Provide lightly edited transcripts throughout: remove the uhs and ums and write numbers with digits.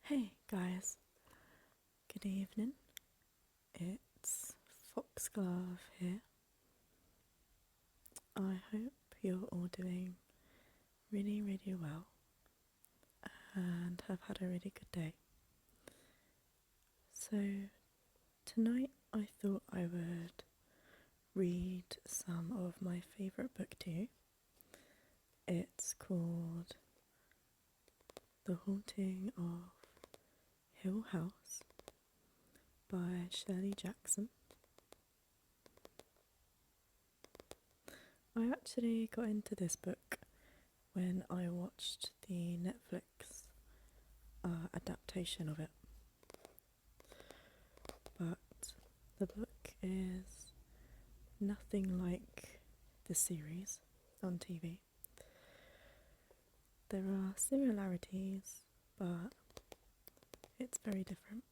Hey guys, good evening. It's Foxglove here. I hope you're all doing really, really well and have had a really good day. So, tonight I thought I would read some of my favourite book to you. It's called The Haunting of Hill House by Shirley Jackson. I actually got into this book when I watched the Netflix adaptation of it, but the book is nothing like the series on TV. There are similarities, but it's very different.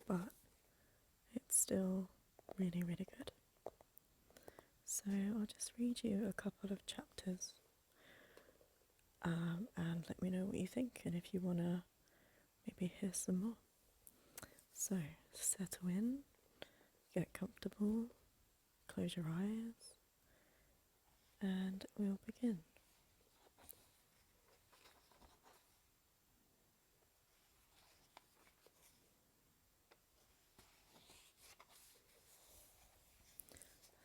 But it's still really, really good. So I'll just read you a couple of chapters and let me know what you think, and if you want to maybe hear some more. So settle in, get comfortable, close your eyes, and we'll begin.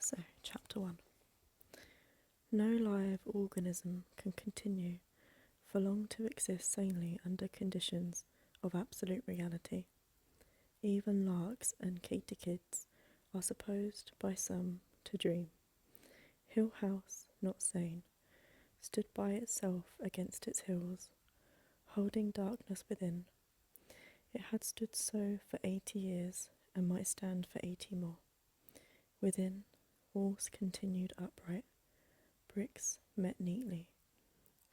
So, Chapter 1. No live organism can continue for long to exist sanely under conditions of absolute reality. Even larks and katydids are supposed by some to dream. Hill House, not sane, stood by itself against its hills, holding darkness within. It had stood so for 80 years and might stand for 80 more. Within, walls continued upright, bricks met neatly,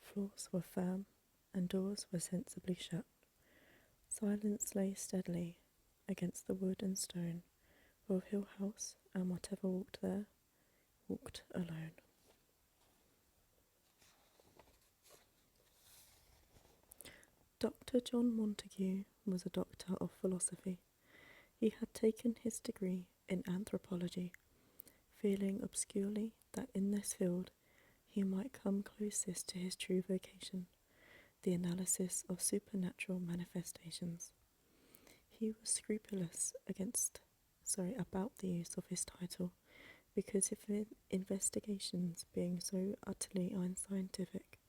floors were firm, and doors were sensibly shut. Silence lay steadily against the wood and stone of Hill House, and whatever walked there, walked alone. Dr. John Montague was a doctor of philosophy. He had taken his degree in anthropology, feeling obscurely that in this field he might come closest to his true vocation, the analysis of supernatural manifestations. He was scrupulous about the use of his title, because of his investigations being so utterly unscientific,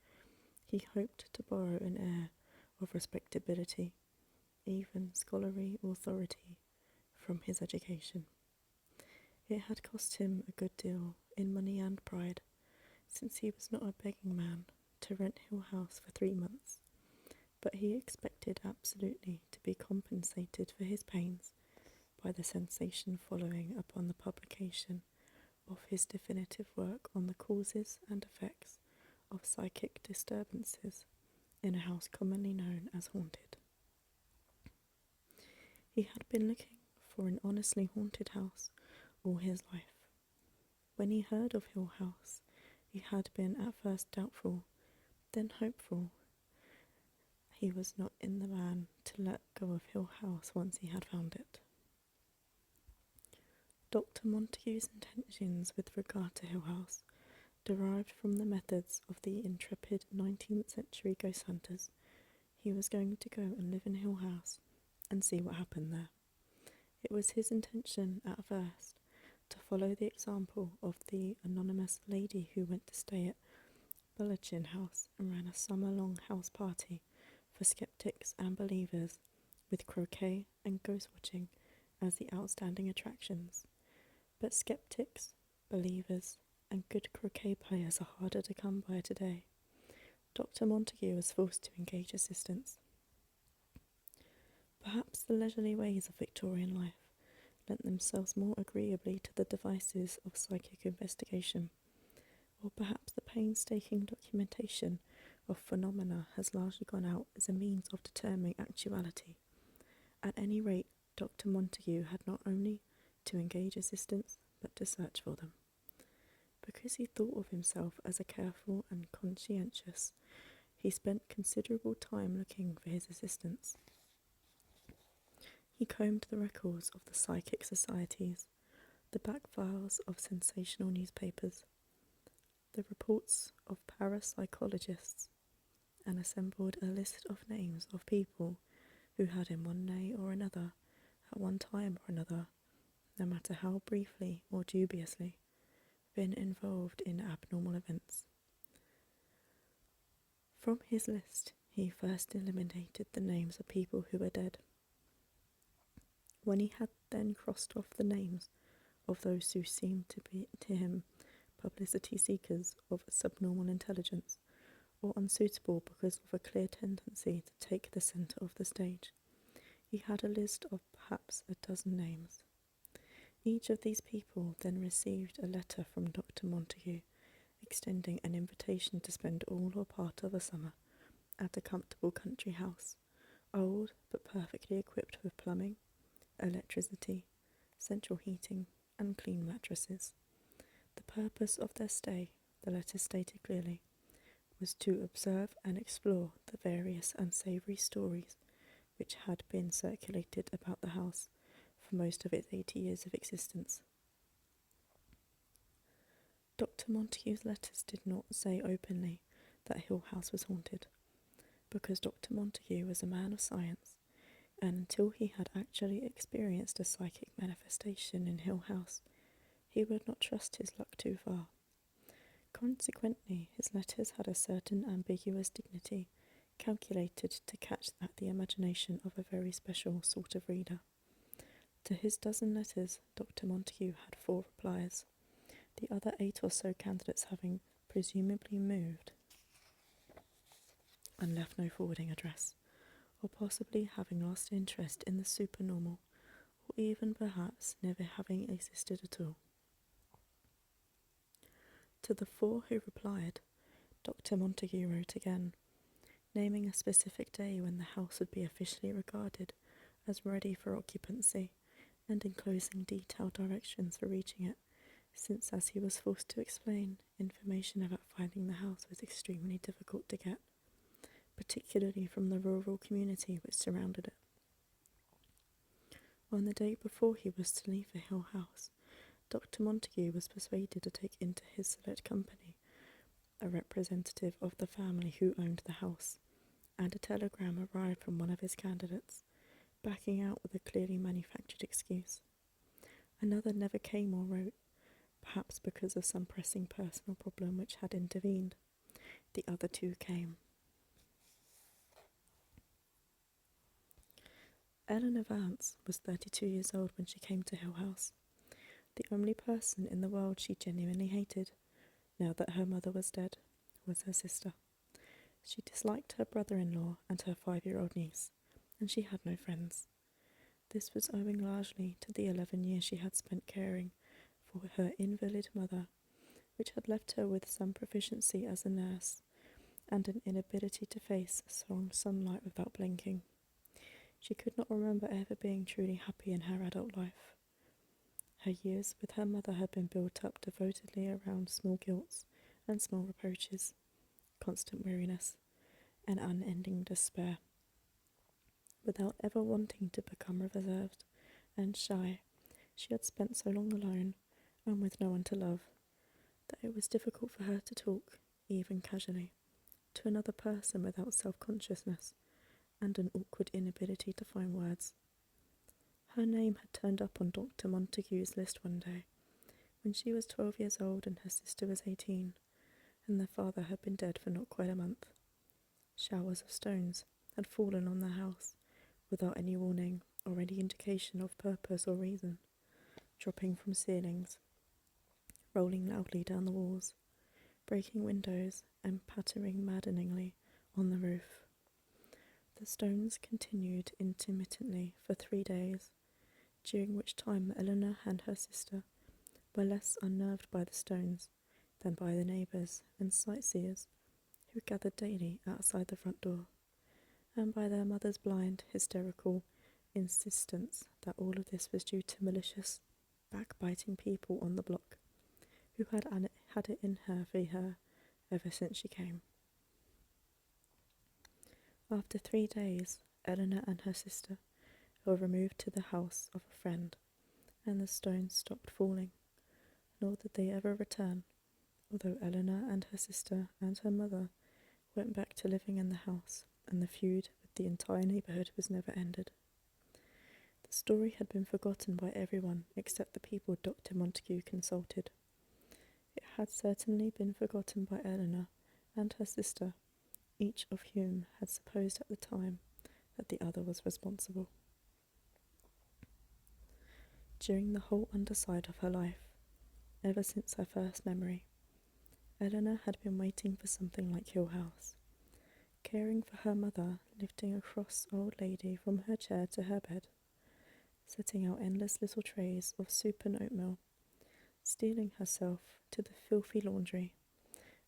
he hoped to borrow an air of respectability, even scholarly authority, from his education. It had cost him a good deal in money and pride, since he was not a begging man, to rent Hill House for 3 months, but he expected absolutely to be compensated for his pains by the sensation following upon the publication of his definitive work on the causes and effects of psychic disturbances in a house commonly known as haunted. He had been looking for an honestly haunted house all his life. When he heard of Hill House, he had been at first doubtful, then hopeful. He was not in the man to let go of Hill House once he had found it. Dr. Montague's intentions with regard to Hill House derived from the methods of the intrepid 19th century ghost hunters. He was going to go and live in Hill House and see what happened there. It was his intention at first to follow the example of the anonymous lady who went to stay at Bulletin House and ran a summer-long house party for skeptics and believers, with croquet and ghost-watching as the outstanding attractions. But skeptics, believers, and good croquet players are harder to come by today. Dr. Montague was forced to engage assistance. Perhaps the leisurely ways of Victorian life lent themselves more agreeably to the devices of psychic investigation, or perhaps the painstaking documentation of phenomena has largely gone out as a means of determining actuality. At any rate, Dr. Montague had not only to engage assistance, but to search for them. Because he thought of himself as a careful and conscientious, he spent considerable time looking for his assistants. He combed the records of the psychic societies, the back files of sensational newspapers, the reports of parapsychologists, and assembled a list of names of people who had in one way or another, at one time or another, no matter how briefly or dubiously, been involved in abnormal events. From his list, he first eliminated the names of people who were dead. When he had then crossed off the names of those who seemed to be to him publicity seekers of subnormal intelligence, or unsuitable because of a clear tendency to take the centre of the stage, he had a list of perhaps a dozen names. Each of these people then received a letter from Dr. Montague, extending an invitation to spend all or part of a summer at a comfortable country house, old but perfectly equipped with plumbing, electricity, central heating, and clean mattresses. The purpose of their stay, the letter stated clearly, was to observe and explore the various unsavoury stories which had been circulated about the house for most of its 80 years of existence. Dr. Montague's letters did not say openly that Hill House was haunted, because Dr. Montague was a man of science, and until he had actually experienced a psychic manifestation in Hill House, he would not trust his luck too far. Consequently, his letters had a certain ambiguous dignity, calculated to catch at the imagination of a very special sort of reader. To his dozen letters, Dr. Montague had 4 replies, the other 8 or so candidates having presumably moved and left no forwarding address, or possibly having lost interest in the supernormal, or even perhaps never having existed at all. To the 4 who replied, Dr. Montague wrote again, naming a specific day when the house would be officially regarded as ready for occupancy, and enclosing detailed directions for reaching it, since, as he was forced to explain, information about finding the house was extremely difficult to get, particularly from the rural community which surrounded it. On the day before he was to leave the Hill House, Dr. Montague was persuaded to take into his select company a representative of the family who owned the house, and a telegram arrived from one of his candidates, backing out with a clearly manufactured excuse. Another never came or wrote, perhaps because of some pressing personal problem which had intervened. The other 2 came. Eleanor Vance was 32 years old when she came to Hill House. The only person in the world she genuinely hated, now that her mother was dead, was her sister. She disliked her brother-in-law and her 5-year-old niece, and she had no friends. This was owing largely to the 11 years she had spent caring for her invalid mother, which had left her with some proficiency as a nurse, and an inability to face strong sunlight without blinking. She could not remember ever being truly happy in her adult life. Her years with her mother had been built up devotedly around small guilts and small reproaches, constant weariness, and unending despair. Without ever wanting to become reserved and shy, she had spent so long alone, and with no one to love, that it was difficult for her to talk, even casually, to another person without self-consciousness and an awkward inability to find words. Her name had turned up on Dr. Montague's list one day, when she was 12 years old and her sister was 18, and their father had been dead for not quite a month. Showers of stones had fallen on the house, without any warning or any indication of purpose or reason, dropping from ceilings, rolling loudly down the walls, breaking windows, and pattering maddeningly on the roof. The stones continued intermittently for 3 days, during which time Eleanor and her sister were less unnerved by the stones than by the neighbours and sightseers who gathered daily outside the front door, and by their mother's blind, hysterical insistence that all of this was due to malicious, backbiting people on the block who had it in her for her ever since she came. After 3 days, Eleanor and her sister were removed to the house of a friend, and the stones stopped falling, nor did they ever return, although Eleanor and her sister and her mother went back to living in the house, and the feud with the entire neighbourhood was never ended. The story had been forgotten by everyone except the people Dr. Montague consulted. It had certainly been forgotten by Eleanor and her sister, each of whom had supposed at the time that the other was responsible. During the whole underside of her life, ever since her first memory, Eleanor had been waiting for something like Hill House, caring for her mother, lifting a cross old lady from her chair to her bed, setting out endless little trays of soup and oatmeal, steeling herself to the filthy laundry.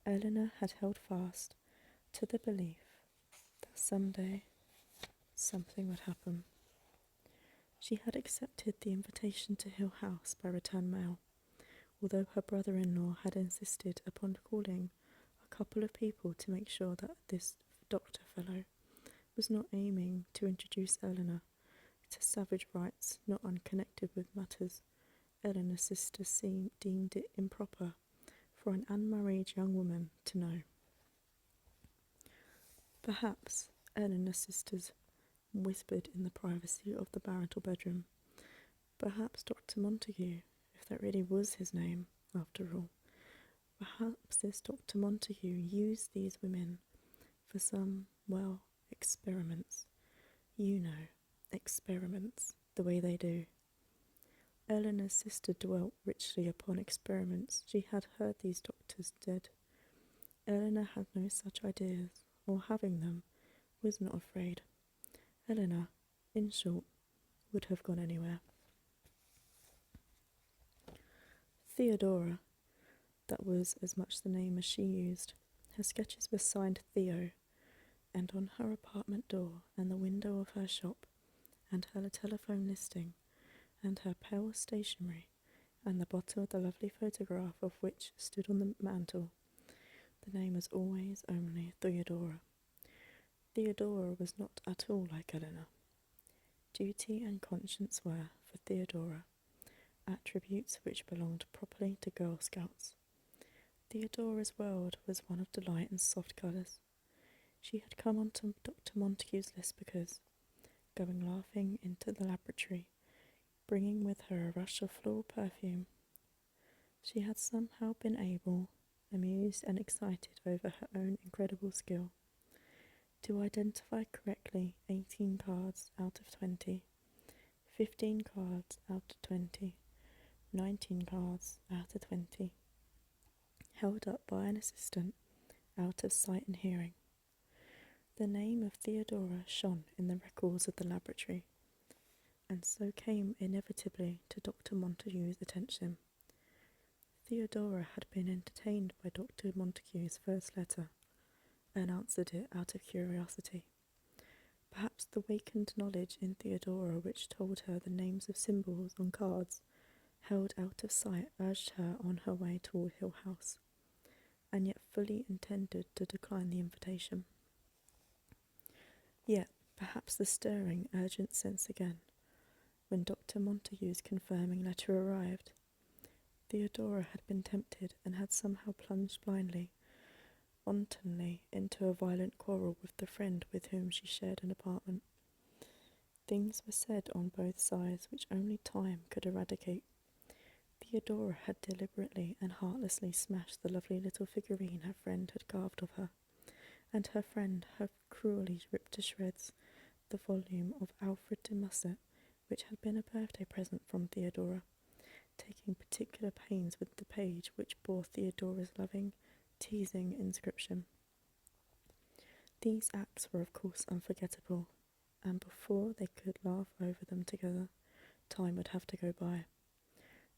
Eleanor had held fast to the belief that someday something would happen. She had accepted the invitation to Hill House by return mail, although her brother-in-law had insisted upon calling a couple of people to make sure that this doctor fellow was not aiming to introduce Eleanor to savage rites not unconnected with matters Eleanor's sister deemed it improper for an unmarried young woman to know. Perhaps, Eleanor's sisters whispered in the privacy of the marital bedroom, perhaps Dr. Montague, if that really was his name, after all, perhaps this Dr. Montague used these women for some, well, experiments. You know, experiments, the way they do. Eleanor's sister dwelt richly upon experiments. She had heard these doctors dead. Eleanor had no such ideas, or having them, was not afraid. Eleanor, in short, would have gone anywhere. Theodora, that was as much the name as she used. Her sketches were signed Theo, and on her apartment door and the window of her shop, and her telephone listing, and her pale stationery, and the bottle of the lovely photograph of which stood on the mantel, the name was always only Theodora. Theodora was not at all like Eleanor. Duty and conscience were, for Theodora, attributes which belonged properly to Girl Scouts. Theodora's world was one of delight and soft colours. She had come onto Dr. Montague's list because, going laughing into the laboratory, bringing with her a rush of floral perfume, she had somehow been able, amused and excited over her own incredible skill, to identify correctly 18 cards out of 20, 15 cards out of 20, 19 cards out of 20, held up by an assistant out of sight and hearing. The name of Theodora shone in the records of the laboratory, and so came inevitably to Dr. Montague's attention. Theodora had been entertained by Dr. Montague's first letter, and answered it out of curiosity. Perhaps the wakened knowledge in Theodora which told her the names of symbols on cards held out of sight urged her on her way toward Hill House, and yet fully intended to decline the invitation. Yet perhaps the stirring, urgent sense again, when Dr. Montague's confirming letter arrived. Theodora had been tempted and had somehow plunged blindly, wantonly, into a violent quarrel with the friend with whom she shared an apartment. Things were said on both sides which only time could eradicate. Theodora had deliberately and heartlessly smashed the lovely little figurine her friend had carved of her, and her friend had cruelly ripped to shreds the volume of Alfred de Musset which had been a birthday present from Theodora, taking particular pains with the page which bore Theodora's loving, teasing inscription. These acts were of course unforgettable, and before they could laugh over them together, time would have to go by.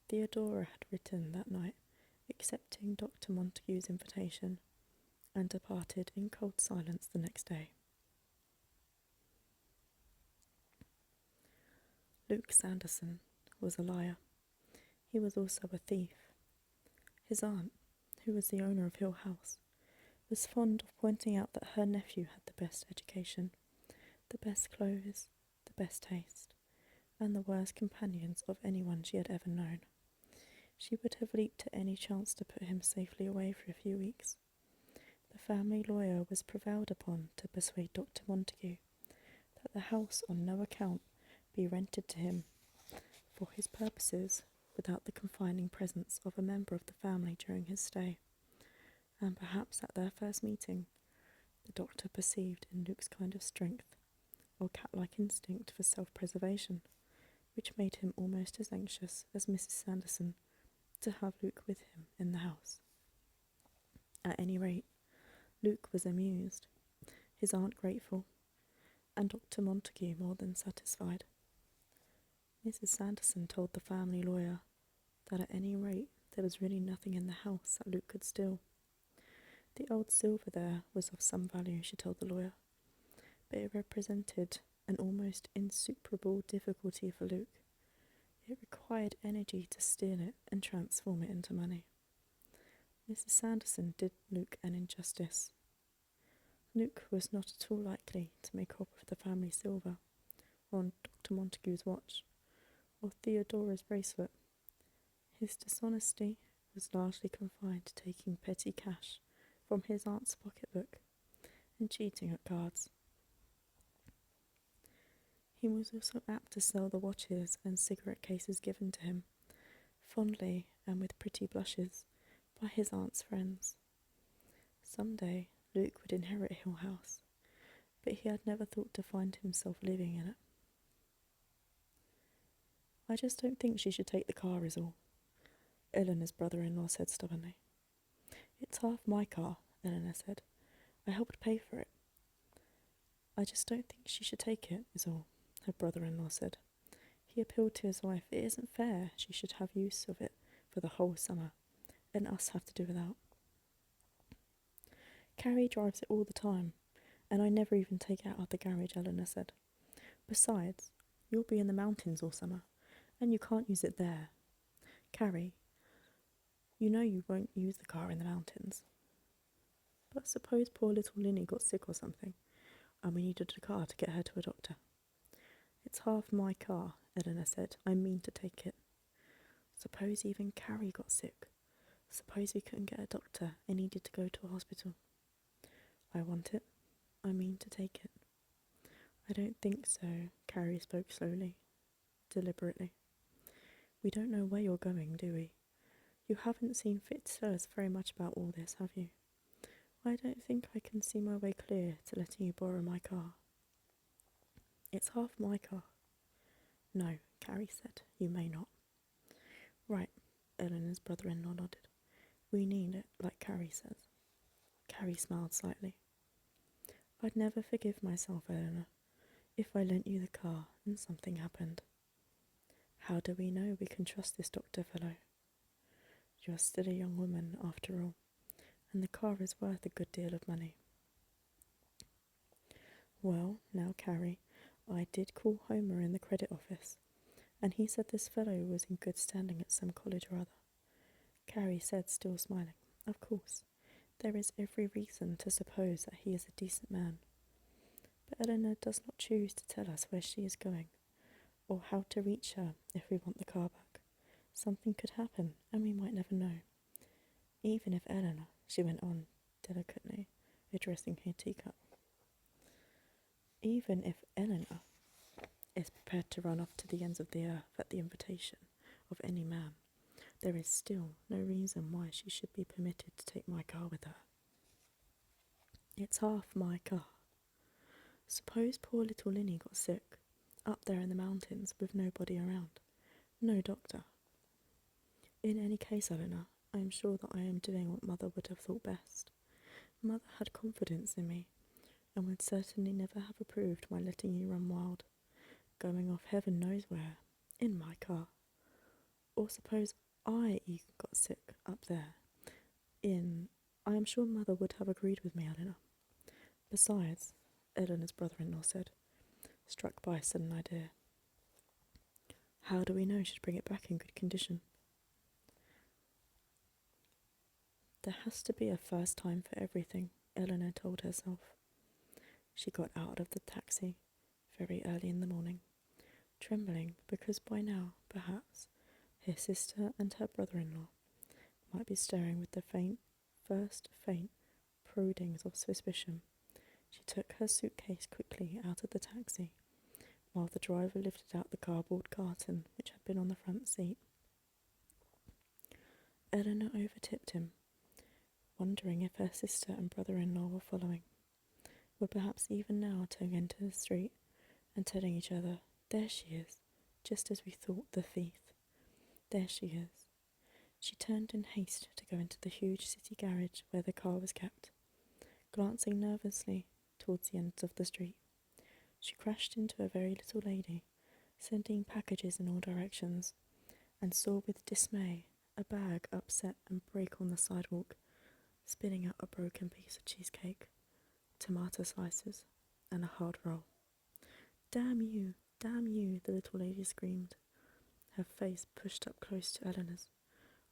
Theodora had written that night, accepting Dr. Montague's invitation, and departed in cold silence the next day. Luke Sanderson was a liar. He was also a thief. His aunt, who was the owner of Hill House, was fond of pointing out that her nephew had the best education, the best clothes, the best taste, and the worst companions of anyone she had ever known. She would have leaped at any chance to put him safely away for a few weeks. The family lawyer was prevailed upon to persuade Dr. Montague that the house on no account be rented to him for his purposes without the confining presence of a member of the family during his stay, and perhaps at their first meeting the doctor perceived in Luke's kind of strength, or cat-like instinct for self-preservation, which made him almost as anxious as Mrs. Sanderson to have Luke with him in the house. At any rate, Luke was amused, his aunt grateful, and Dr. Montague more than satisfied. Mrs. Sanderson told the family lawyer that at any rate there was really nothing in the house that Luke could steal. The old silver there was of some value, she told the lawyer, but it represented an almost insuperable difficulty for Luke. It required energy to steal it and transform it into money. Mrs. Sanderson did Luke an injustice. Luke was not at all likely to make off with the family silver, or Dr. Montague's watch, or Theodora's bracelet. His dishonesty was largely confined to taking petty cash from his aunt's pocketbook and cheating at cards. He was also apt to sell the watches and cigarette cases given to him, fondly and with pretty blushes, by his aunt's friends. Some day Luke would inherit Hill House, but he had never thought to find himself living in it. "I just don't think she should take the car is all," Eleanor's brother-in-law said stubbornly. "It's half my car," Eleanor said. "I helped pay for it." "I just don't think she should take it is all," her brother-in-law said. He appealed to his wife. "It isn't fair she should have use of it for the whole summer, and us have to do without." "Carrie drives it all the time, and I never even take it out of the garage," Eleanor said. "Besides, you'll be in the mountains all summer, and you can't use it there. Carrie, you know you won't use the car in the mountains." "But suppose poor little Linny got sick or something, and we needed a car to get her to a doctor." "It's half my car," Eleanor said. "I mean to take it." "Suppose even Carrie got sick. Suppose we couldn't get a doctor and needed to go to a hospital." "I want it. I mean to take it." "I don't think so." Carrie spoke slowly, deliberately. "We don't know where you're going, do we? You haven't seen fit to tell us very much about all this, have you? I don't think I can see my way clear to letting you borrow my car." "It's half my car." "No," Carrie said. "You may not." "Right," Eleanor's brother-in-law nodded. "We need it, like Carrie says." Carrie smiled slightly. "I'd never forgive myself, Eleanor, if I lent you the car and something happened." "How do we know we can trust this doctor fellow?" "You're still a young woman, after all, and the car is worth a good deal of money." "Well, now, Carrie, I did call Homer in the credit office, and he said this fellow was in good standing at some college or other." Carrie said, still smiling. "Of course, there is every reason to suppose that he is a decent man. But Eleanor does not choose to tell us where she is going, or how to reach her if we want the car back. Something could happen, and we might never know. Even if Eleanor," she went on delicately, addressing her teacup, "even if Eleanor is prepared to run off to the ends of the earth at the invitation of any man, there is still no reason why she should be permitted to take my car with her. It's half my car. Suppose poor little Linny got sick, up there in the mountains with nobody around, no doctor. In any case, Eleanor, I am sure that I am doing what Mother would have thought best. Mother had confidence in me, and would certainly never have approved my letting you run wild, going off heaven knows where, in my car. Or suppose I even got sick up there, I am sure Mother would have agreed with me, Eleanor. Besides," Eleanor's brother-in-law said, struck by a sudden idea, "how do we know she'd bring it back in good condition?" "There has to be a first time for everything," Eleanor told herself. She got out of the taxi very early in the morning, trembling because by now, perhaps, her sister and her brother-in-law might be staring with the first faint proddings of suspicion. She took her suitcase quickly out of the taxi, while the driver lifted out the cardboard carton which had been on the front seat. Eleanor overtipped him, wondering if her sister and brother-in-law were following, were perhaps even now turning into the street and telling each other, "There she is, just as we thought, the thief. There she is." She turned in haste to go into the huge city garage where the car was kept, glancing nervously towards the end of the street. She crashed into a very little lady, sending packages in all directions, and saw with dismay a bag upset and break on the sidewalk, spilling out a broken piece of cheesecake, tomato slices, and a hard roll. Damn you, the little lady screamed, her face pushed up close to Eleanor's.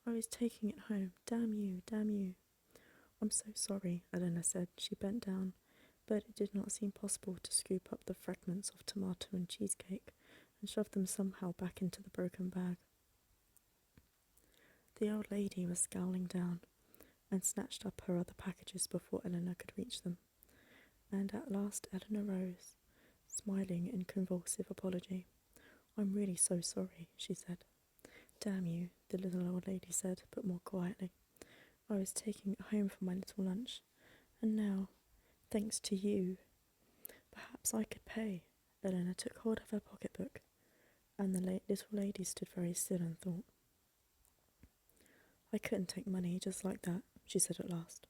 "I was taking it home. Damn you, damn you." "I'm so sorry," Eleanor said. She bent down, but it did not seem possible to scoop up the fragments of tomato and cheesecake and shove them somehow back into the broken bag. The old lady was scowling down and snatched up her other packages before Eleanor could reach them, and at last Eleanor rose, smiling in convulsive apology. "I'm really so sorry," she said. "Damn you," the little old lady said, but more quietly. "I was taking it home for my little lunch, and now, thanks to you, perhaps I could pay." Eleanor took hold of her pocketbook, and the little lady stood very still and thought. "I couldn't take money just like that," she said at last.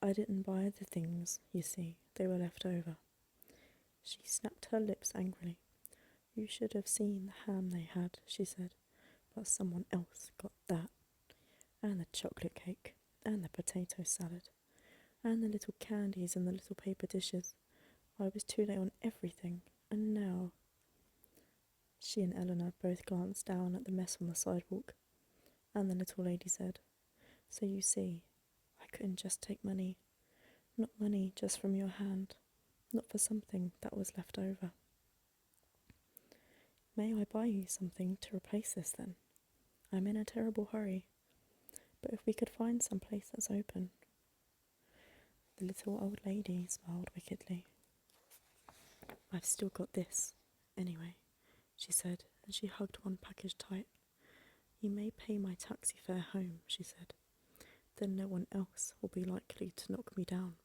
"I didn't buy the things, you see, they were left over." She snapped her lips angrily. "You should have seen the ham they had," she said, "but someone else got that, and the chocolate cake, and the potato salad, and the little candies and the little paper dishes. I was too late on everything, and now—" She and Eleanor both glanced down at the mess on the sidewalk, and the little lady said, "So you see, I couldn't just take money, not money just from your hand, not for something that was left over." "May I buy you something to replace this then? I'm in a terrible hurry, but if we could find some place that's open." The little old lady smiled wickedly. "I've still got this, anyway," she said, and she hugged one package tight. "You may pay my taxi fare home," she said. "Then no one else will be likely to knock me down."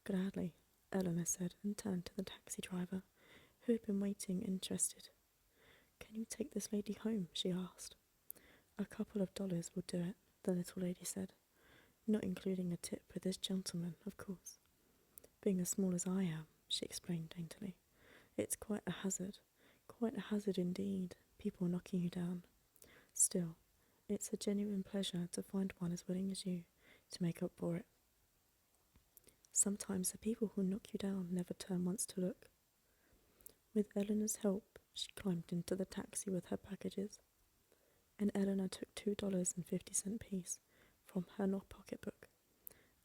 "Gladly," Eleanor said, and turned to the taxi driver, who had been waiting interested. "Can you take this lady home?" she asked. "A couple of dollars will do it," the little lady said, "not including a tip for this gentleman, of course. Being as small as I am," she explained daintily, "it's quite a hazard indeed, people knocking you down. Still, it's a genuine pleasure to find one as willing as you to make up for it. Sometimes the people who knock you down never turn once to look." With Eleanor's help, she climbed into the taxi with her packages, and Eleanor took $2.50 piece from her pocketbook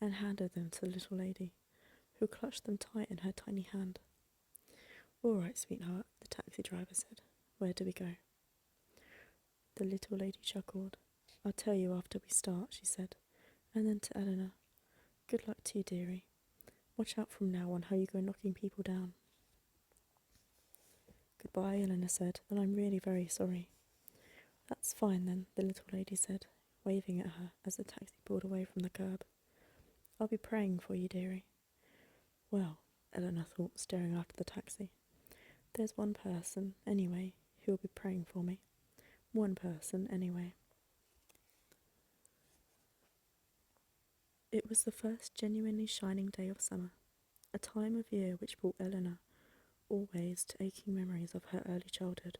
and handed them to the little lady, who clutched them tight in her tiny hand. "All right, sweetheart," the taxi driver said. "Where do we go?" The little lady chuckled. "I'll tell you after we start," she said, and then to Eleanor, "Good luck to you, dearie. Watch out from now on how you go knocking people down." "Goodbye," Eleanor said, "and I'm really very sorry." "That's fine then," the little lady said, waving at her as the taxi pulled away from the curb. "I'll be praying for you, dearie." Well, Eleanor thought, staring after the taxi, there's one person, anyway, who will be praying for me. One person, anyway. It was the first genuinely shining day of summer, a time of year which brought Eleanor always to aching memories of her early childhood,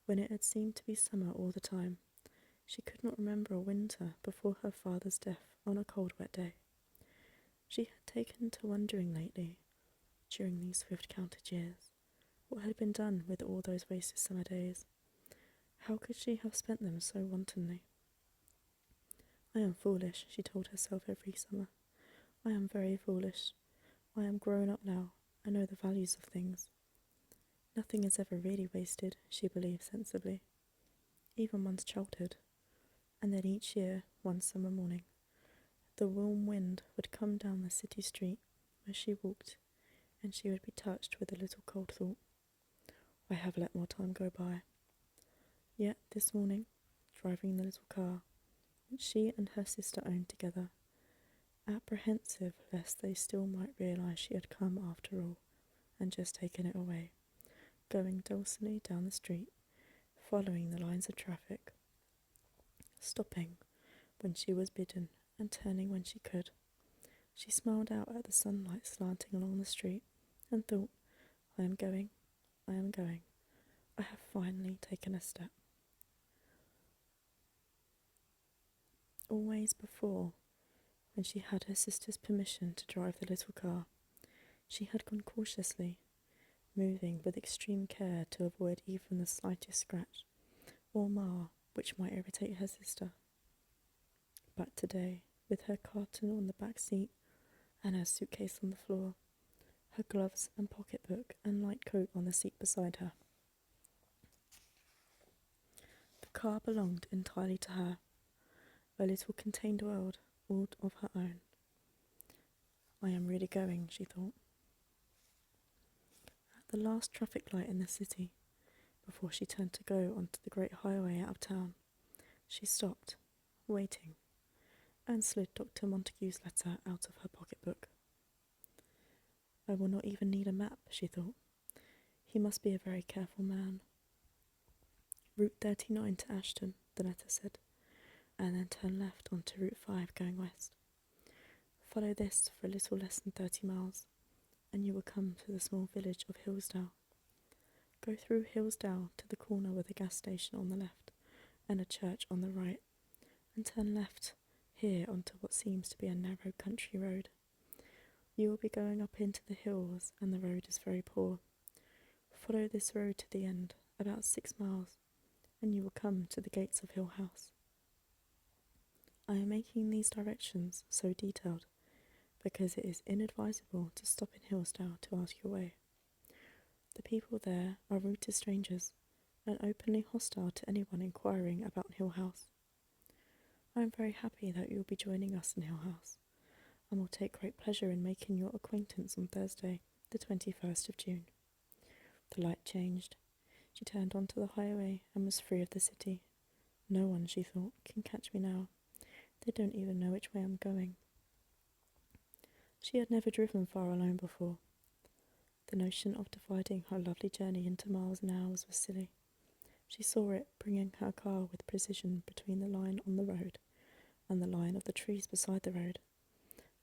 when it had seemed to be summer all the time. She could not remember a winter before her father's death on a cold, wet day. She had taken to wondering lately, during these swift-counted years, what had been done with all those wasted summer days. How could she have spent them so wantonly? "I am foolish," she told herself every summer. I am very foolish. I am grown up now. I know the values of things. Nothing is ever really wasted, she believed sensibly, even one's childhood. And then each year, one summer morning, the warm wind would come down the city street where she walked, and she would be touched with a little cold thought. I have let more time go by. Yet this morning, driving the little car which she and her sister owned together, apprehensive lest they still might realise she had come after all and just taken it away, going docilely down the street, following the lines of traffic, stopping when she was bidden and turning when she could. She smiled out at the sunlight slanting along the street and thought, I am going, I am going. I have finally taken a step. Always before, when she had her sister's permission to drive the little car, she had gone cautiously, moving with extreme care to avoid even the slightest scratch or mar which might irritate her sister. But today, with her carton on the back seat and her suitcase on the floor, her gloves and pocketbook and light coat on the seat beside her, the car belonged entirely to her, a little contained world all of her own. I am really going, she thought. At the last traffic light in the city, before she turned to go onto the great highway out of town, she stopped, waiting, and slid Dr. Montague's letter out of her pocketbook. I will not even need a map, she thought. He must be a very careful man. Route 39 to Ashton, the letter said, and then turn left onto Route 5 going west. Follow this for a little less than 30 miles, and you will come to the small village of Hillsdale. Go through Hillsdale to the corner with a gas station on the left and a church on the right, and turn left here onto what seems to be a narrow country road. You will be going up into the hills, and the road is very poor. Follow this road to the end, about 6 miles, and you will come to the gates of Hill House. I am making these directions so detailed because it is inadvisable to stop in Hillsdale to ask your way. The people there are rude to strangers and openly hostile to anyone inquiring about Hill House. I am very happy that you will be joining us in Hill House, and will take great pleasure in making your acquaintance on Thursday, the 21st of June. The light changed. She turned onto the highway and was free of the city. No one, she thought, can catch me now. They don't even know which way I'm going. She had never driven far alone before. The notion of dividing her lovely journey into miles and hours was silly. She saw it bringing her car with precision between the line on the road and the line of the trees beside the road,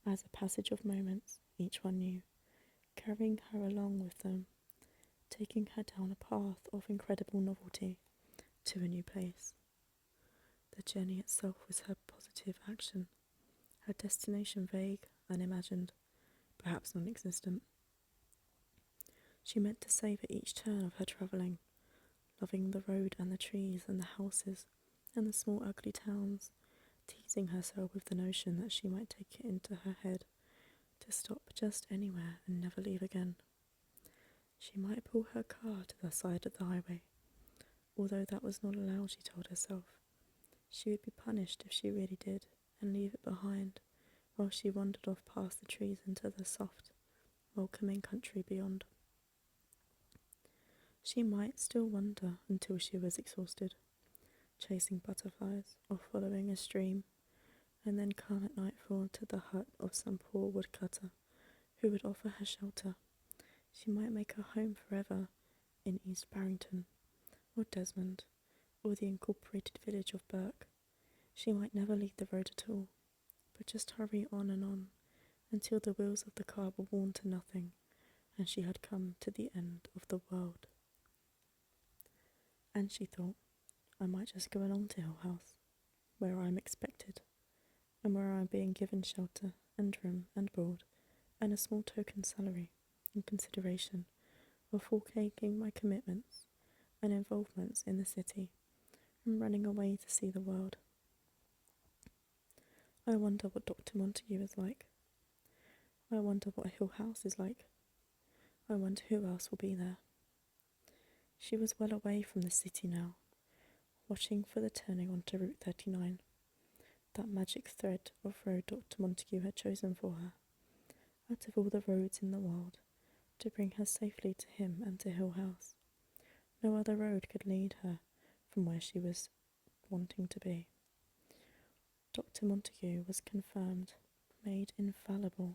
as a passage of moments, each one knew, carrying her along with them, taking her down a path of incredible novelty to a new place. The journey itself was her positive action, her destination vague, unimagined, perhaps non-existent. She meant to savour each turn of her travelling, loving the road and the trees and the houses and the small ugly towns, teasing herself with the notion that she might take it into her head to stop just anywhere and never leave again. She might pull her car to the side of the highway, although that was not allowed, she told herself. She would be punished if she really did, and leave it behind, while she wandered off past the trees into the soft, welcoming country beyond. She might still wander until she was exhausted, chasing butterflies or following a stream, and then come at nightfall to the hut of some poor woodcutter who would offer her shelter. She might make her home forever in East Barrington, or Desmond, or the incorporated village of Burke. She might never leave the road at all, but just hurry on until the wheels of the car were worn to nothing and she had come to the end of the world. And she thought, I might just go along to Hill House, where I am expected, and where I am being given shelter and room and board, and a small token salary in consideration of forsaking my commitments and involvements in the city, and running away to see the world. I wonder what Dr. Montague is like. I wonder what Hill House is like. I wonder who else will be there. She was well away from the city now, watching for the turning onto Route 39, that magic thread of road Dr. Montague had chosen for her, out of all the roads in the world, to bring her safely to him and to Hill House. No other road could lead her from where she was wanting to be. Dr. Montague was confirmed, made infallible.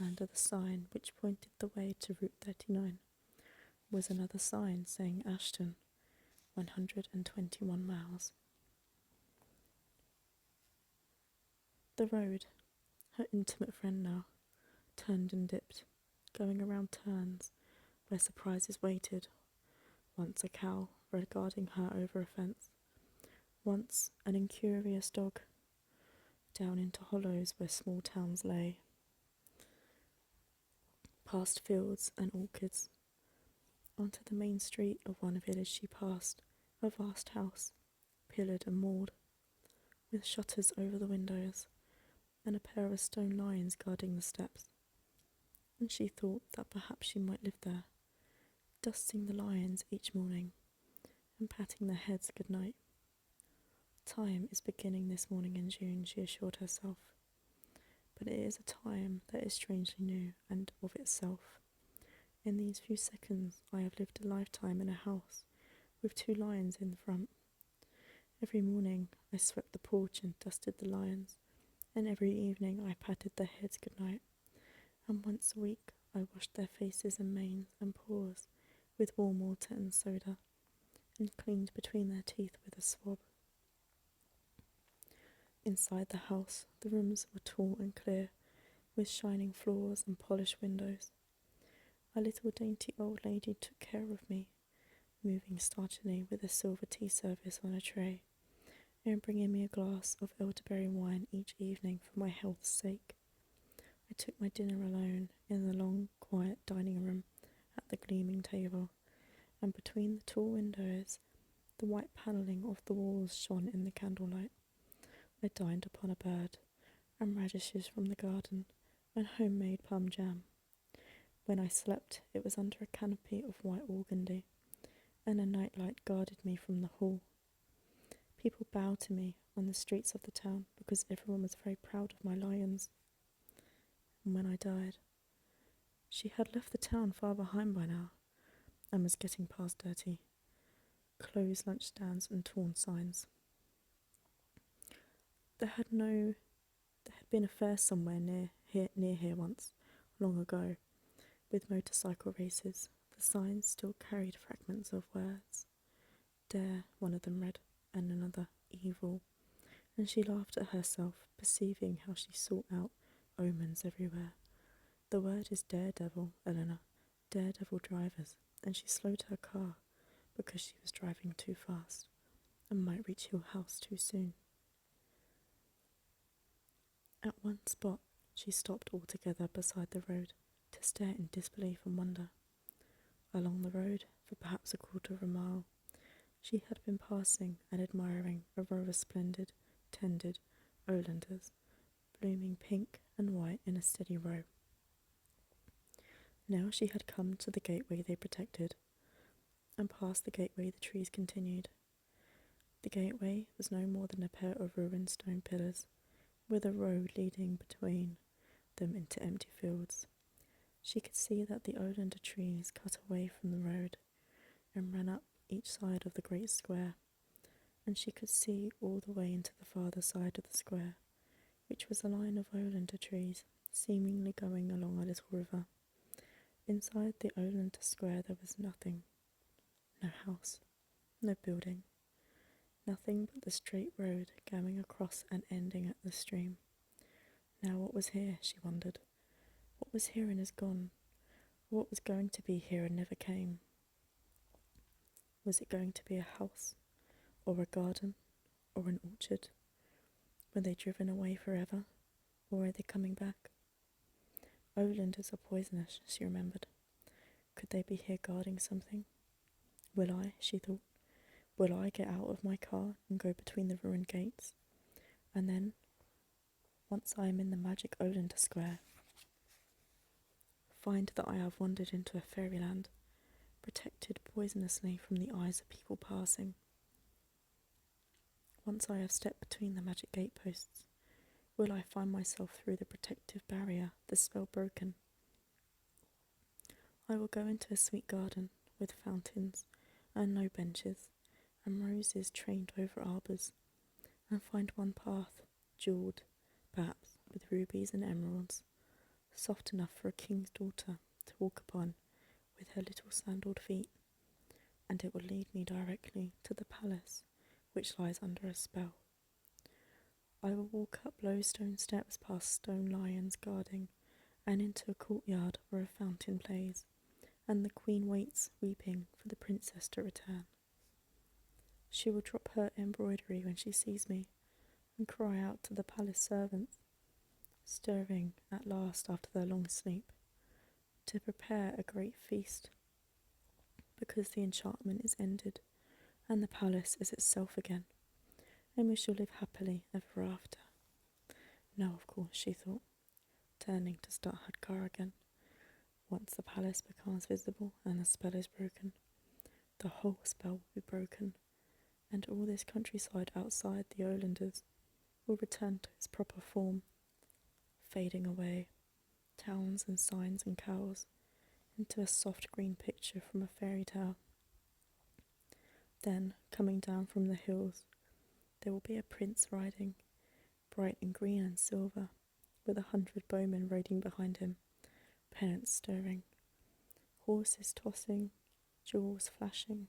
Under the sign which pointed the way to Route 39 was another sign saying Ashton, 121 miles. The road, her intimate friend now, turned and dipped, going around turns where surprises waited. Once a cow regarding her over a fence, once an incurious dog, down into hollows where small towns lay, past fields and orchards, onto the main street of one village she passed, a vast house, pillared and moored, with shutters over the windows, and a pair of stone lions guarding the steps. And she thought that perhaps she might live there, dusting the lions each morning, and patting their heads good night. Time is beginning this morning in June, she assured herself, but it is a time that is strangely new and of itself. In these few seconds I have lived a lifetime in a house with 2 lions in front. Every morning I swept the porch and dusted the lions, and every evening I patted their heads good night, and once a week I washed their faces and manes and paws with warm water and soda, and cleaned between their teeth with a swab. Inside the house the rooms were tall and clear, with shining floors and polished windows. A little dainty old lady took care of me, moving starchily with a silver tea service on a tray, and bringing me a glass of elderberry wine each evening for my health's sake. I took my dinner alone in the long, quiet dining room at the gleaming table, and between the tall windows the white panelling of the walls shone in the candlelight. I dined upon a bird, and radishes from the garden, and homemade plum jam. When I slept, it was under a canopy of white organdy, and a nightlight guarded me from the hall. People bowed to me on the streets of the town because everyone was very proud of my lions. And when I died, she had left the town far behind by now, and was getting past dirty closed lunch stands and torn signs. There had been a fair somewhere near here once, long ago, with motorcycle races. The signs still carried fragments of words. Dare, one of them read, and another, evil. And she laughed at herself, perceiving how she sought out omens everywhere. The word is daredevil, Eleanor, daredevil drivers, and she slowed her car because she was driving too fast and might reach Hill House too soon. At one spot she stopped altogether beside the road to stare in disbelief and wonder. Along the road, for perhaps a quarter of a mile, she had been passing and admiring a row of splendid, tended oleanders, blooming pink and white in a steady row. Now she had come to the gateway they protected, and past the gateway the trees continued. The gateway was no more than a pair of ruined stone pillars, with a road leading between them into empty fields. She could see that the oleander trees cut away from the road and ran up each side of the great square, and she could see all the way into the farther side of the square, which was a line of oleander trees, seemingly going along a little river. Inside the oleander square there was nothing. No house, no building, nothing but the straight road going across and ending at the stream. Now what was here, she wondered? What was here and is gone? What was going to be here and never came? Was it going to be a house, or a garden, or an orchard? Were they driven away forever, or are they coming back? Oleanders are poisonous, she remembered. Could they be here guarding something? Will I, she thought, will I get out of my car and go between the ruined gates? And then, Once I am in the magic Olander Square, find that I have wandered into a fairyland, protected poisonously from the eyes of people passing. Once I have stepped between the magic gateposts, will I find myself through the protective barrier, the spell broken? I will go into a sweet garden with fountains and no benches, and roses trained over arbours, and find one path, jewelled, perhaps, with rubies and emeralds, soft enough for a king's daughter to walk upon with her little sandalled feet, and it will lead me directly to the palace which lies under a spell. I will walk up low stone steps past stone lions guarding, and into a courtyard where a fountain plays, and the queen waits weeping for the princess to return. She will drop her embroidery when she sees me, and cry out to the palace servants, stirring at last after their long sleep, to prepare a great feast, because the enchantment is ended, and the palace is itself again, and we shall live happily ever after. No, of course, she thought, turning to start her car again. Once the palace becomes visible and the spell is broken, the whole spell will be broken, and all this countryside outside the Olanders will return to its proper form, fading away, towns and signs and cows, into a soft green picture from a fairy tale. Then, coming down from the hills, there will be a prince riding, bright in green and silver, with 100 bowmen riding behind him, pennants stirring, horses tossing, jewels flashing.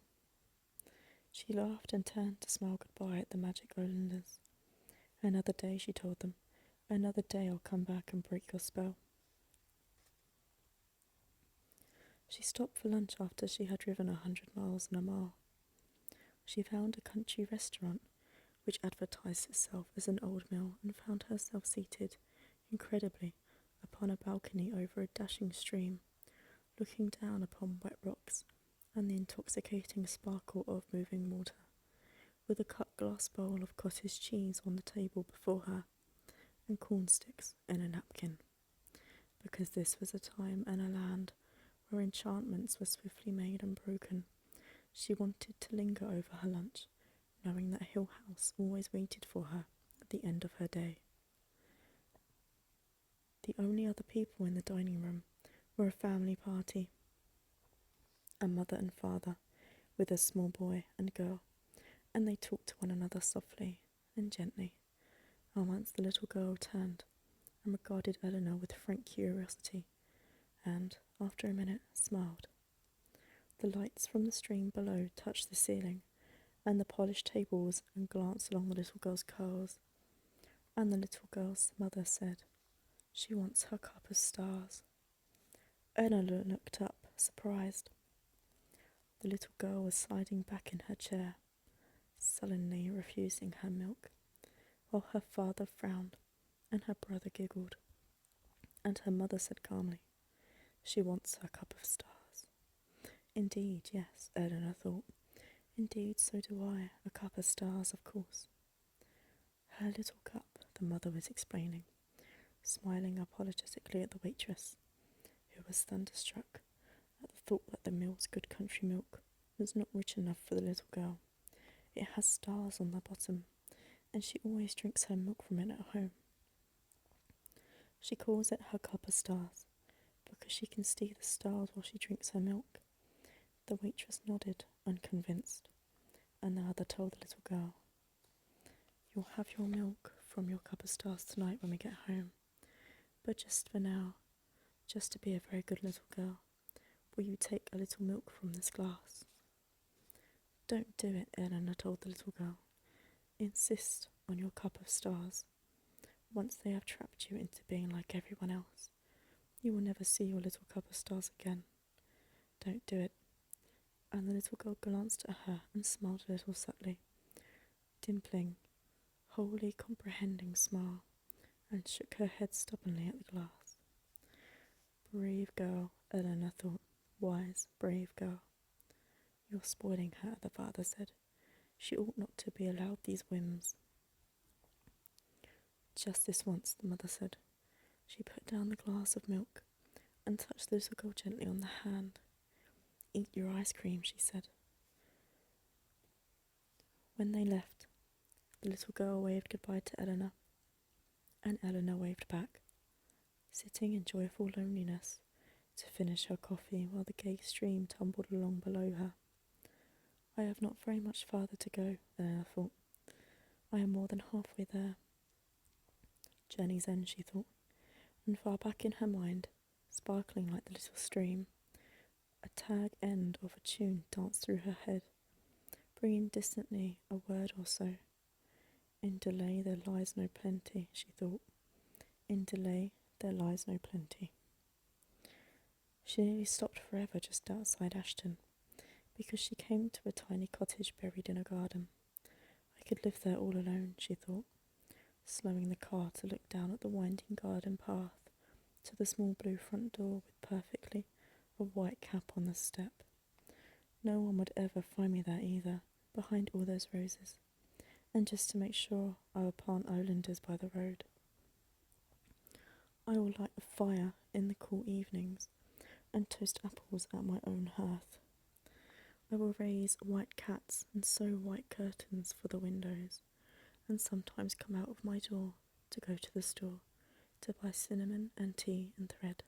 She laughed and turned to smile goodbye at the magic Olanders. Another day, she told them. Another day I'll come back and break your spell. She stopped for lunch after she had driven 100 miles and a mile. She found a country restaurant which advertised itself as an old mill, and found herself seated, incredibly, upon a balcony over a dashing stream, looking down upon wet rocks and the intoxicating sparkle of moving water, with a cut glass bowl of cottage cheese on the table before her, and corn sticks in a napkin, because this was a time and a land where enchantments were swiftly made and broken. She wanted to linger over her lunch, knowing that Hill House always waited for her at the end of her day. The only other people in the dining room were a family party, a mother and father with a small boy and girl, and they talked to one another softly and gently. And once the little girl turned and regarded Eleanor with frank curiosity, and, after a minute, smiled. The lights from the stream below touched the ceiling, and the polished tables, and glanced along the little girl's curls. And the little girl's mother said, "She wants her cup of stars." Eleanor looked up, surprised. The little girl was sliding back in her chair, sullenly refusing her milk, while her father frowned, and her brother giggled, and her mother said calmly, "She wants her cup of stars." Indeed, yes, Eleanor thought. Indeed, so do I. A cup of stars, of course. Her little cup, the mother was explaining, smiling apologetically at the waitress, who was thunderstruck at the thought that the mill's good country milk was not rich enough for the little girl. It has stars on the bottom, and she always drinks her milk from it at home. She calls it her cup of stars, because she can see the stars while she drinks her milk. The waitress nodded, unconvinced, and the mother told the little girl, "You'll have your milk from your cup of stars tonight when we get home. But just for now, just to be a very good little girl, will you take a little milk from this glass?" "Don't do it," Eleanor told the little girl. "Insist on your cup of stars. Once they have trapped you into being like everyone else, you will never see your little cup of stars again. Don't do it." And the little girl glanced at her and smiled a little subtly, dimpling, wholly comprehending smile, and shook her head stubbornly at the glass. Brave girl, Eleanor thought. Wise, brave girl. "You're spoiling her," the father said. "She ought not to be allowed these whims." Just this once, the mother said. She put down the glass of milk and touched the little girl gently on the hand. Eat your ice cream, she said. When they left, the little girl waved goodbye to Eleanor, and Eleanor waved back, sitting in joyful loneliness to finish her coffee while the gay stream tumbled along below her. I have not very much farther to go, Eleanor thought. I am more than halfway there. Journey's end, she thought, and far back in her mind, sparkling like the little stream, a tag end of a tune danced through her head, bringing distantly a word or so. In delay there lies no plenty, she thought. In delay there lies no plenty. She nearly stopped forever just outside Ashton, because she came to a tiny cottage buried in a garden. I could live there all alone, she thought, slowing the car to look down at the winding garden path, to the small blue front door with perfectly a white cap on the step. No one would ever find me there either, behind all those roses, and just to make sure I would plant oleanders by the road. I will light a fire in the cool evenings and toast apples at my own hearth. I will raise white cats and sew white curtains for the windows, and sometimes come out of my door to go to the store to buy cinnamon and tea and thread.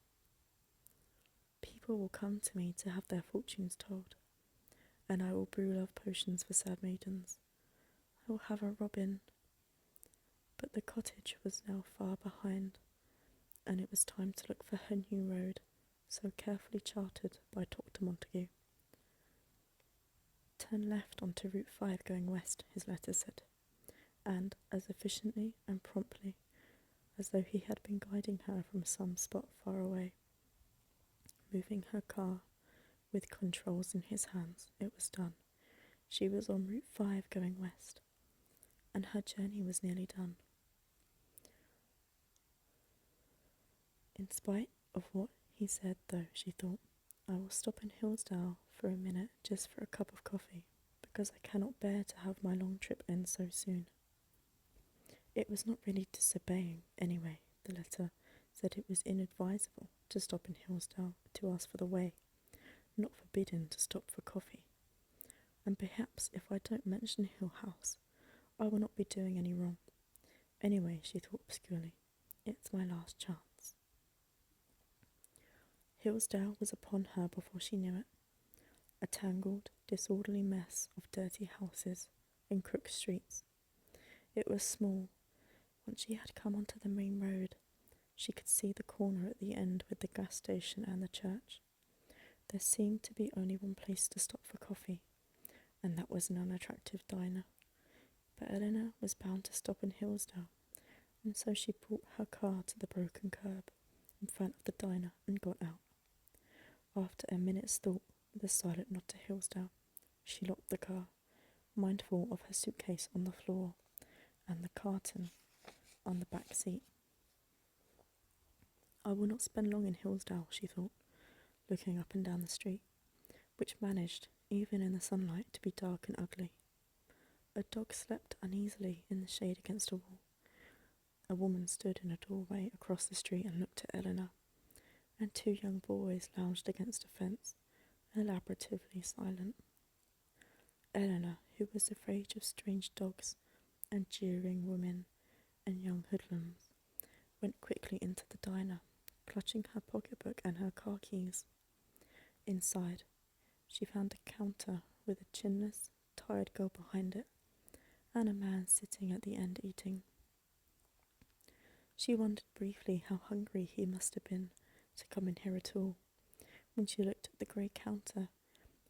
People will come to me to have their fortunes told, and I will brew love potions for sad maidens. I will have a robin. But the cottage was now far behind, and it was time to look for her new road, so carefully charted by Dr. Montague. Turn left onto Route 5 going west, his letter said, and as efficiently and promptly as though he had been guiding her from some spot far away. Moving her car with controls in his hands, it was done. She was on Route 5 going west, and her journey was nearly done. In spite of what he said, though, she thought, I will stop in Hillsdale for a minute just for a cup of coffee, because I cannot bear to have my long trip end so soon. It was not really disobeying, anyway. The letter said it was inadvisable to stop in Hillsdale to ask for the way, not forbidden to stop for coffee. And perhaps if I don't mention Hill House, I will not be doing any wrong. Anyway, she thought obscurely, it's my last chance. Hillsdale was upon her before she knew it, a tangled, disorderly mess of dirty houses and crooked streets. It was small. Once she had come onto the main road, she could see the corner at the end with the gas station and the church. There seemed to be only one place to stop for coffee, and that was an unattractive diner. But Eleanor was bound to stop in Hillsdale, and so she brought her car to the broken curb in front of the diner and got out. After a minute's thought, with a silent nod to Hillsdale, she locked the car, mindful of her suitcase on the floor and the carton on the back seat. I will not spend long in Hillsdale, she thought, looking up and down the street, which managed, even in the sunlight, to be dark and ugly. A dog slept uneasily in the shade against a wall. A woman stood in a doorway across the street and looked at Eleanor, and two young boys lounged against a fence, elaboratively silent. Eleanor, who was afraid of strange dogs and jeering women and young hoodlums, went quickly into the diner, clutching her pocketbook and her car keys. Inside, she found a counter with a chinless, tired girl behind it, and a man sitting at the end eating. She wondered briefly how hungry he must have been to come in here at all, when she looked at the grey counter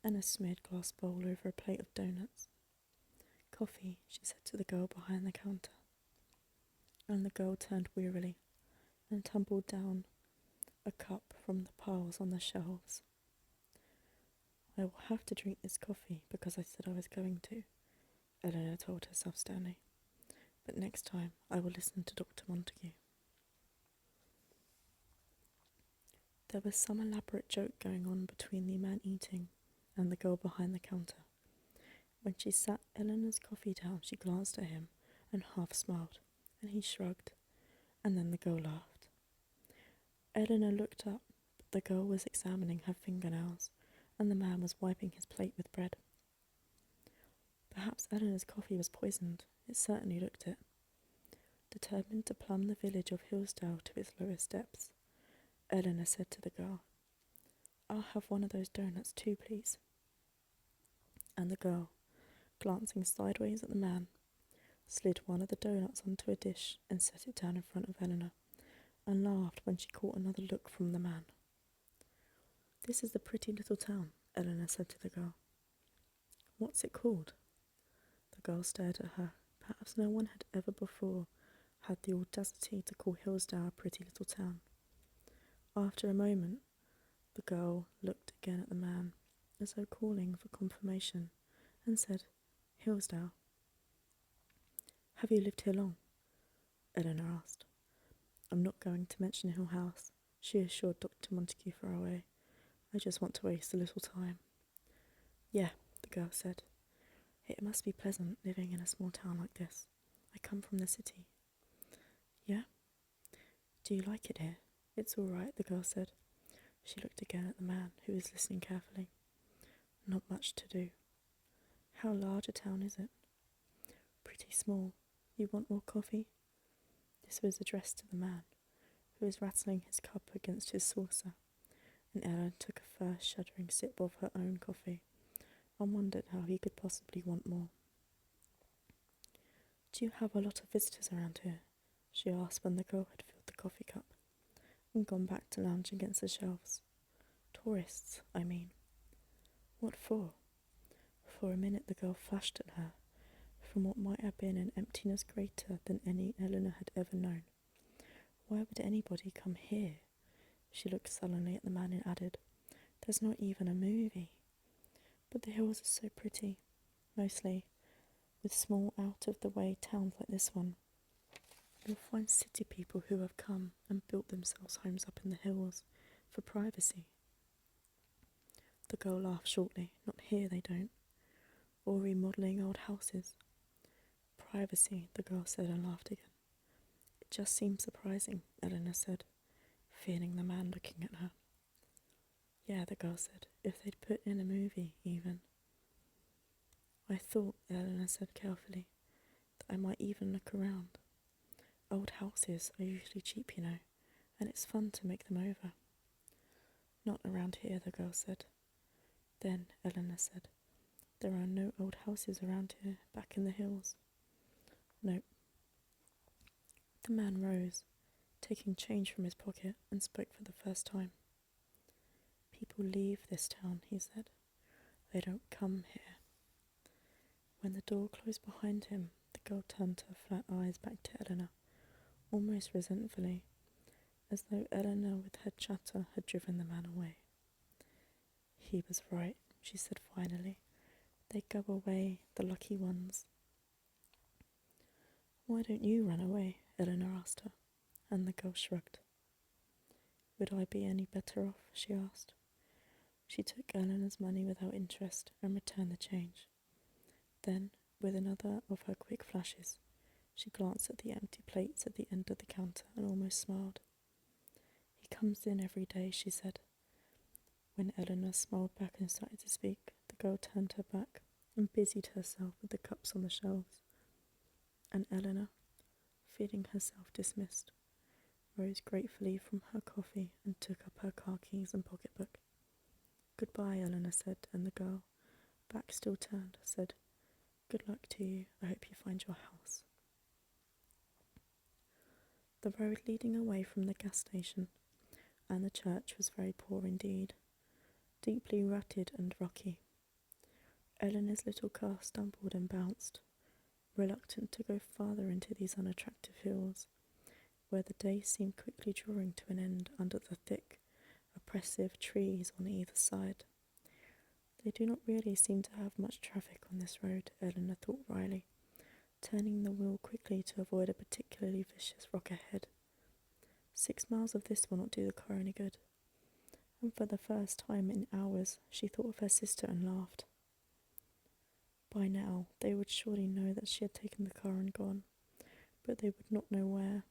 and a smeared glass bowl over a plate of doughnuts. Coffee, she said to the girl behind the counter, and the girl turned wearily and tumbled down a cup from the piles on the shelves. I will have to drink this coffee because I said I was going to, Eleanor told herself sternly. But next time I will listen to Dr. Montague. There was some elaborate joke going on between the man eating and the girl behind the counter. When she sat Eleanor's coffee down, she glanced at him and half smiled, and he shrugged and then the girl laughed. Eleanor looked up, but the girl was examining her fingernails, and the man was wiping his plate with bread. Perhaps Eleanor's coffee was poisoned. It certainly looked it. Determined to plumb the village of Hillsdale to its lowest depths, Eleanor said to the girl, "I'll have one of those donuts too, please." And the girl, glancing sideways at the man, slid one of the donuts onto a dish and set it down in front of Eleanor, and laughed when she caught another look from the man. "This is a pretty little town," Eleanor said to the girl. "What's it called?" The girl stared at her. Perhaps no one had ever before had the audacity to call Hillsdale a pretty little town. After a moment, the girl looked again at the man, as though calling for confirmation, and said, "Hillsdale." "Have you lived here long?" Eleanor asked. "I'm not going to mention Hill House," she assured Dr. Montague far away. "I just want to waste a little time." "Yeah," the girl said. "It must be pleasant living in a small town like this. I come from the city." "Yeah? Do you like it here?" "It's all right," the girl said. She looked again at the man, who was listening carefully. "Not much to do." "How large a town is it?" "Pretty small. You want more coffee?" This was addressed to the man, who was rattling his cup against his saucer, and Ellen took a first shuddering sip of her own coffee, and wondered how he could possibly want more. "Do you have a lot of visitors around here?" she asked when the girl had filled the coffee cup and gone back to lounge against the shelves. "Tourists, I mean." "What for?" For a minute the girl flashed at her from what might have been an emptiness greater than any Eleanor had ever known. "Why would anybody come here?" She looked sullenly at the man and added, "There's not even a movie." "But the hills are so pretty, mostly with small out-of-the-way towns like this one. You'll find city people who have come and built themselves homes up in the hills for privacy." The girl laughed shortly. "Not here, they don't. Or remodelling old houses." "Privacy," the girl said, and laughed again. "It just seems surprising," Eleanor said, feeling the man looking at her. "Yeah," the girl said, "if they'd put in a movie, even." "I thought," Eleanor said carefully, "that I might even look around. Old houses are usually cheap, you know, and it's fun to make them over." "Not around here," the girl said. Then Eleanor said, "There are no old houses around here, back in the hills." "Nope." The man rose, taking change from his pocket, and spoke for the first time. "People leave this town," he said. "They don't come here." When the door closed behind him, the girl turned her flat eyes back to Eleanor, almost resentfully, as though Eleanor with her chatter had driven the man away. "He was right," she said finally. "They go away, the lucky ones." "Why don't you run away?" Eleanor asked her, and the girl shrugged. "Would I be any better off?" she asked. She took Eleanor's money without interest and returned the change. Then, with another of her quick flashes, she glanced at the empty plates at the end of the counter and almost smiled. "He comes in every day," she said. When Eleanor smiled back and started to speak, the girl turned her back and busied herself with the cups on the shelves. And Eleanor, feeling herself dismissed, rose gratefully from her coffee and took up her car keys and pocketbook. "Goodbye," Eleanor said, and the girl, back still turned, said, "Good luck to you. I hope you find your house." The road leading away from the gas station and the church was very poor indeed, deeply rutted and rocky. Eleanor's little car stumbled and bounced, reluctant to go farther into these unattractive hills, where the day seemed quickly drawing to an end under the thick, oppressive trees on either side. They do not really seem to have much traffic on this road, Eleanor thought wryly, turning the wheel quickly to avoid a particularly vicious rock ahead. 6 miles of this will not do the car any good. And for the first time in hours, she thought of her sister and laughed. By now, they would surely know that she had taken the car and gone, but they would not know where,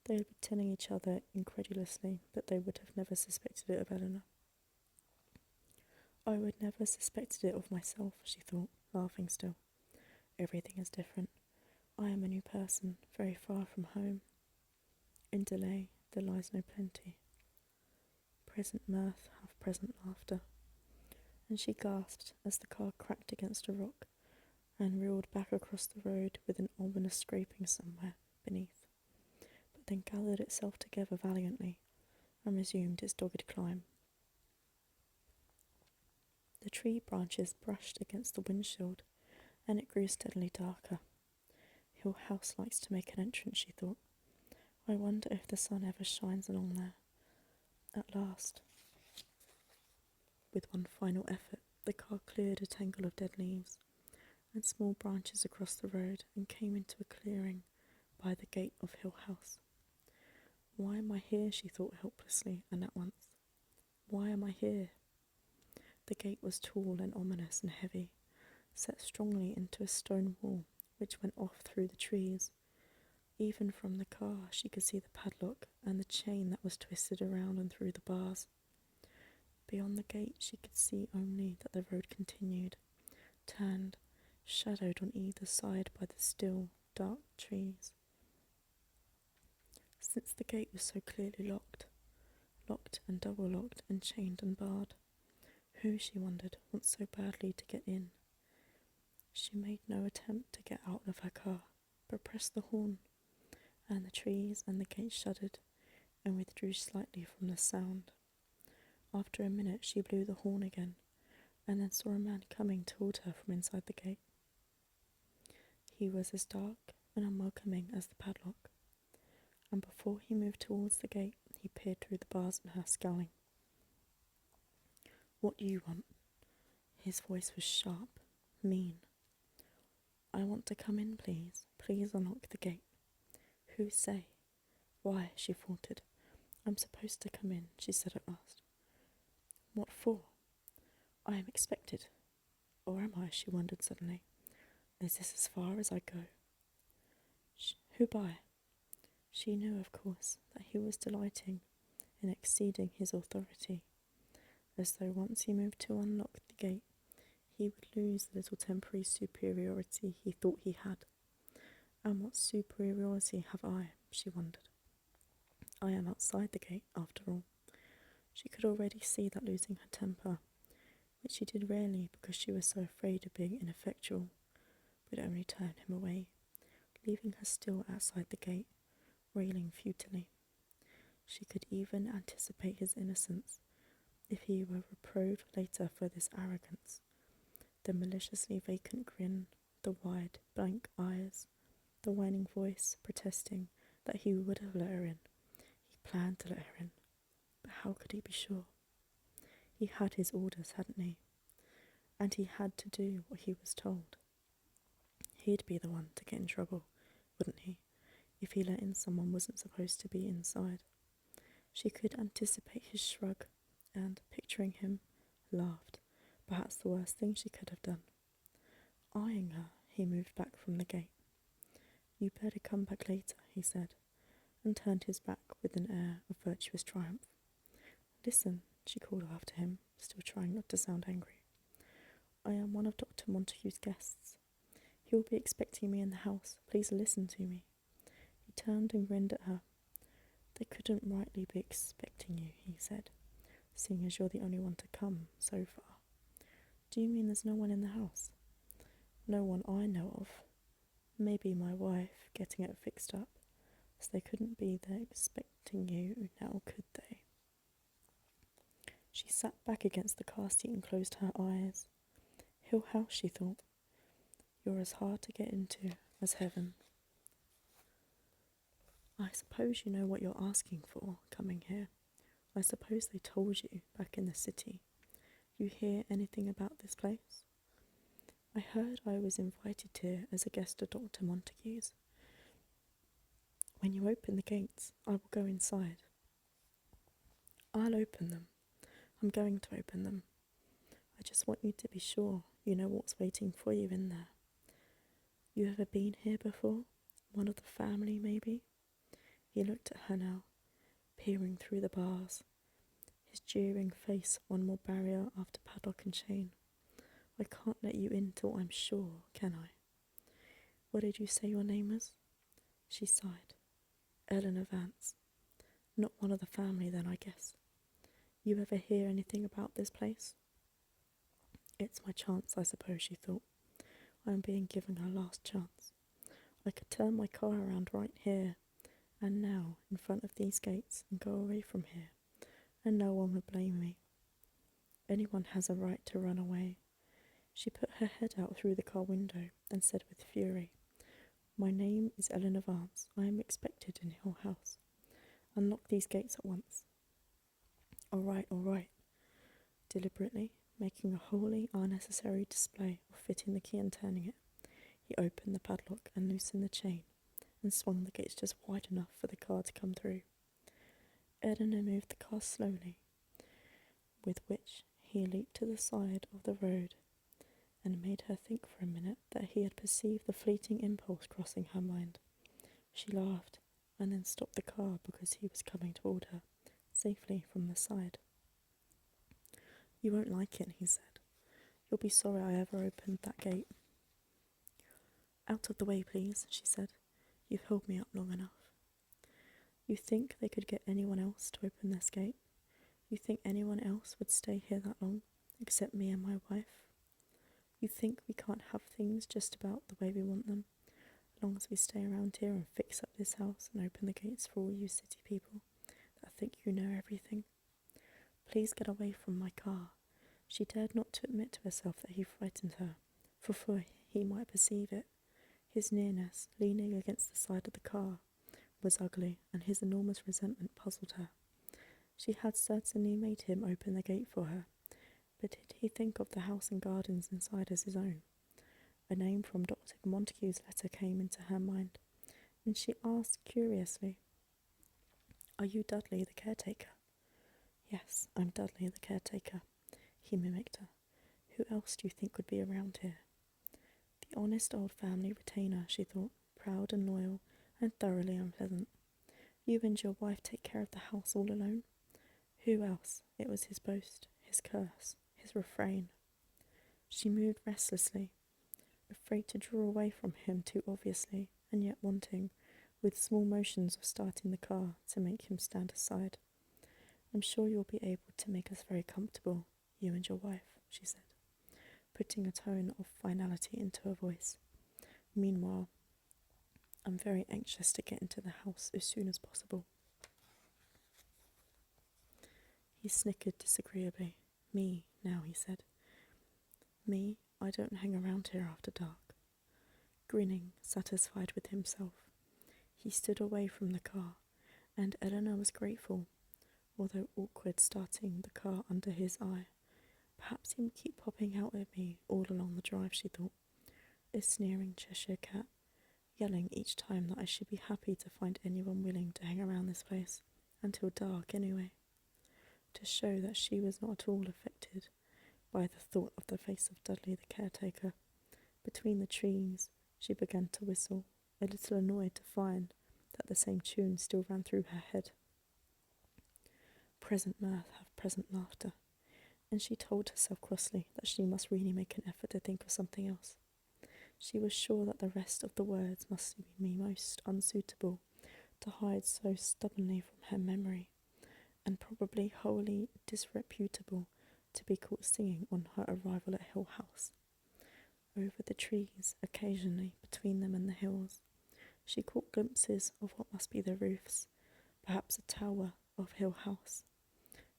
They would be telling each other incredulously that they would have never suspected it of Eleanor. I would never suspected it of myself, she thought, laughing still. Everything is different. I am a new person, very far from home. In delay there lies no plenty. Present mirth hath present laughter. And she gasped as the car cracked against a rock and reeled back across the road with an ominous scraping somewhere beneath, but then gathered itself together valiantly and resumed its dogged climb. The tree branches brushed against the windshield, and it grew steadily darker. Hill House likes to make an entrance, she thought. I wonder if the sun ever shines along there. At last, with one final effort, the car cleared a tangle of dead leaves and small branches across the road and came into a clearing by the gate of Hill House. Why am I here? She thought helplessly, and at once. Why am I here? The gate was tall and ominous and heavy, set strongly into a stone wall which went off through the trees. Even from the car she could see the padlock and the chain that was twisted around and through the bars. Beyond the gate she could see only that the road continued, turned, shadowed on either side by the still, dark trees. Since the gate was so clearly locked and double-locked and chained and barred, who, she wondered, wants so badly to get in? She made no attempt to get out of her car, but pressed the horn, and the trees and the gate shuddered and withdrew slightly from the sound. After a minute she blew the horn again, and then saw a man coming toward her from inside the gate. He was as dark and unwelcoming as the padlock, and before he moved towards the gate he peered through the bars at her, scowling. What do you want? His voice was sharp, mean. I want to come in, please. Please unlock the gate. Who say? Why, she faltered. I'm supposed to come in, she said at last. What for? I am expected. Or am I, she wondered suddenly. Is this as far as I go? Who by? She knew, of course, that he was delighting in exceeding his authority, as though once he moved to unlock the gate, he would lose the little temporary superiority he thought he had. And what superiority have I, she wondered. I am outside the gate, after all. She could already see that losing her temper, which she did rarely because she was so afraid of being ineffectual, would only turn him away, leaving her still outside the gate, railing futilely. She could even anticipate his innocence if he were reproved later for this arrogance. The maliciously vacant grin, the wide, blank eyes, the whining voice protesting that he would have let her in. He planned to let her in, but how could he be sure? He had his orders, hadn't he? And he had to do what he was told. He'd be the one to get in trouble, wouldn't he, if he let in someone wasn't supposed to be inside? She could anticipate his shrug and, picturing him, laughed, perhaps the worst thing she could have done. Eyeing her, he moved back from the gate. You better come back later, he said, and turned his back with an air of virtuous triumph. Listen, she called after him, still trying not to sound angry. I am one of Dr. Montague's guests. He will be expecting me in the house. Please listen to me. He turned and grinned at her. They couldn't rightly be expecting you, he said, seeing as you're the only one to come so far. Do you mean there's no one in the house? No one I know of. Maybe my wife getting it fixed up, so they couldn't be there expecting you now, could they? She sat back against the car seat and closed her eyes. Hill House, she thought. You're as hard to get into as heaven. I suppose you know what you're asking for, coming here. I suppose they told you back in the city. You hear anything about this place? I heard I was invited here as a guest of Dr. Montague's. When you open the gates, I will go inside. I'll open them. I'm going to open them. I just want you to be sure you know what's waiting for you in there. You ever been here before? One of the family, maybe? He looked at her now, peering through the bars, his jeering face one more barrier after padlock and chain. I can't let you in till I'm sure, can I? What did you say your name was? She sighed. Eleanor Vance. Not one of the family then, I guess. You ever hear anything about this place? It's my chance, I suppose, she thought. I am being given her last chance. I could turn my car around right here and now in front of these gates and go away from here, and no one would blame me. Anyone has a right to run away. She put her head out through the car window and said with fury, My name is Eleanor Vance. I am expected in Hill House. Unlock these gates at once. All right. Deliberately, making a wholly unnecessary display of fitting the key and turning it, he opened the padlock and loosened the chain and swung the gates just wide enough for the car to come through. Eleanor moved the car slowly, with which he leaped to the side of the road and made her think for a minute that he had perceived the fleeting impulse crossing her mind. She laughed and then stopped the car because he was coming toward her, safely from the side. You won't like it, he said. You'll be sorry I ever opened that gate. Out of the way, please, she said. You've held me up long enough. You think they could get anyone else to open this gate? You think anyone else would stay here that long, except me and my wife? You think we can't have things just about the way we want them, as long as we stay around here and fix up this house and open the gates for all you city people that think you know everything? Please get away from my car. She dared not to admit to herself that he frightened her, for fear he might perceive it. His nearness, leaning against the side of the car, was ugly, and his enormous resentment puzzled her. She had certainly made him open the gate for her, but did he think of the house and gardens inside as his own? A name from Dr. Montague's letter came into her mind, and she asked curiously, Are you Dudley the caretaker? Yes, I'm Dudley the caretaker, he mimicked her. Who else do you think would be around here? The honest old family retainer, she thought, proud and loyal, and thoroughly unpleasant. You and your wife take care of the house all alone? Who else? It was his boast, his curse, his refrain. She moved restlessly, afraid to draw away from him too obviously, and yet wanting, with small motions of starting the car, to make him stand aside. I'm sure you'll be able to make us very comfortable, you and your wife, she said, putting a tone of finality into her voice. Meanwhile, I'm very anxious to get into the house as soon as possible. He snickered disagreeably. Me, now, he said. Me, I don't hang around here after dark. Grinning, satisfied with himself, he stood away from the car, and Eleanor was grateful, although awkward, starting the car under his eye. Perhaps he would keep popping out at me all along the drive, she thought, a sneering Cheshire cat, yelling each time that I should be happy to find anyone willing to hang around this place, until dark anyway, to show that she was not at all affected by the thought of the face of Dudley the caretaker. Between the trees she began to whistle, a little annoyed to find that the same tune still ran through her head. Present mirth have present laughter, and she told herself crossly that she must really make an effort to think of something else. She was sure that the rest of the words must be most unsuitable to hide so stubbornly from her memory, and probably wholly disreputable to be caught singing on her arrival at Hill House. Over the trees, occasionally, between them and the hills, she caught glimpses of what must be the roofs, perhaps a tower of Hill House.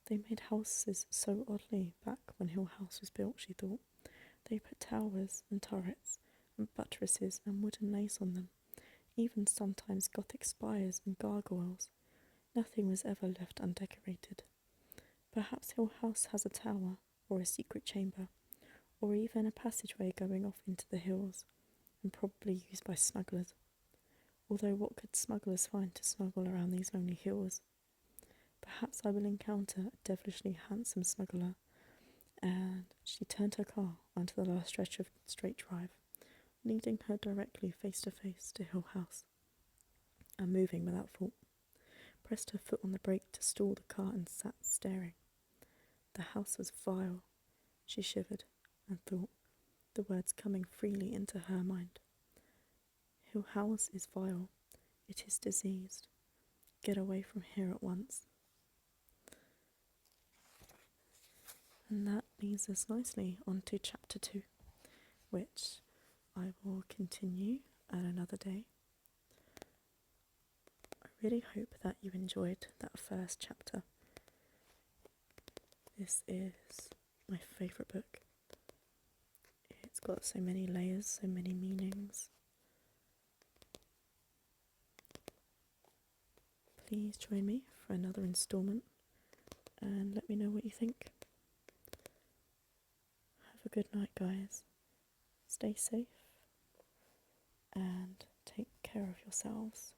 They made houses so oddly back when Hill House was built, she thought. They put towers and turrets and buttresses and wooden lace on them, even sometimes Gothic spires and gargoyles. Nothing was ever left undecorated. Perhaps Hill House has a tower, or a secret chamber, or even a passageway going off into the hills, and probably used by smugglers. Although what could smugglers find to smuggle around these lonely hills? Perhaps I will encounter a devilishly handsome smuggler. And she turned her car onto the last stretch of straight drive, leading her directly face to face to Hill House, and moving without fault. pressed her foot on the brake to stall the car and sat staring. The house was vile, she shivered and thought, the words coming freely into her mind. Your house is vile. It is diseased. Get away from here at once. And that leads us nicely on to chapter 2, which I will continue at another day. I really hope that you enjoyed that first chapter. This is my favourite book. It's got so many layers, so many meanings. Please join me for another instalment and let me know what you think. Have a good night, guys. Stay safe and take care of yourselves.